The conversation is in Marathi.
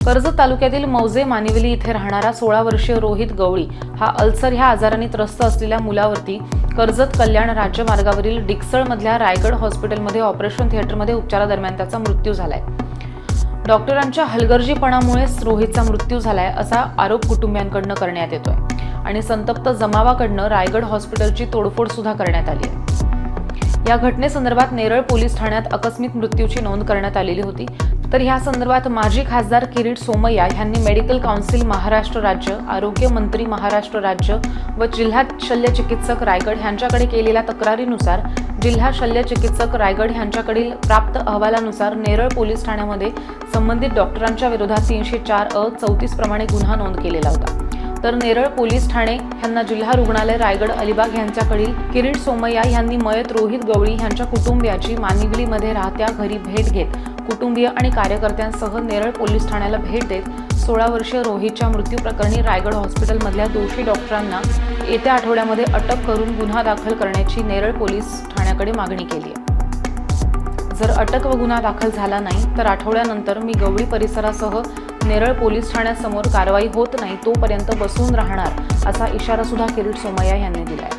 कर्जत तालुक्यातील मौजे मानिवली इथे राहणारा 16 वर्षीय रोहित गवळी हा अल्सर ह्या आजाराने त्रस्त असलेल्या मुलावरती कर्जत कल्याण राज्यमार्गावरील डिकसळमधल्या रायगड हॉस्पिटलमध्ये ऑपरेशन थिएटरमध्ये उपचारादरम्यान त्याचा मृत्यू झालाय। डॉक्टरांच्या हलगर्जीपणामुळे रोहितचा मृत्यू झालाय असा आरोप कुटुंबियांकडून करण्यात येतोय आणि संतप्त जमावाकडून रायगड हॉस्पिटलची तोडफोड सुद्धा करण्यात आली आहे। या घटनेसंदर्भात नेरळ पोलीस ठाण्यात आकस्मिक मृत्यूची नोंद करण्यात आलेली होती। तर या संदर्भात माजी खासदार किरीट सोमय्या यांनी मेडिकल काउन्सिल महाराष्ट्र राज्य, आरोग्य मंत्री महाराष्ट्र राज्य व जिल्हा शल्य चिकित्सक रायगड यांच्याकडे केलेल्या तक्रारीनुसार जिल्हा शल्य चिकित्सक रायगड यांच्याकडील प्राप्त अहवालानुसार नेरळ पोलीस ठाण्यामध्ये संबंधित डॉक्टरांच्या विरोधात 304(अ)34 प्रमाणे गुन्हा नोंद केलेला होता। तर नेरळ पोलीस ठाणे यांना जिल्हा रुग्णालय रायगड अलिबाग यांच्याकडील किरीट सोमय्या यांनी मयत रोहित गवळी यांच्या कुटुंबियाची मानिवलीमध्ये राहत्या घरी भेट घेत कुटुंबीय आणि कार्यकर्त्यांसह नेरळ पोलीस ठाण्याला भेट देत 16 वर्षीय रोहितच्या मृत्यू प्रकरणी रायगड हॉस्पिटलमधल्या दोषी डॉक्टरांना येत्या आठवड्यामध्ये अटक करून गुन्हा दाखल करण्याची नेरळ पोलीस ठाण्याकडे मागणी केली आहे। जर अटक व गुन्हा दाखल झाला नाही तर आठवड्यानंतर मी गवळी परिसरासह नेरळ पोलीस ठाण्यासमोर कारवाई होत नाही तोपर्यंत बसून राहणार असा इशारा सुद्धा किरीट सोमय्या यांनी दिलाय।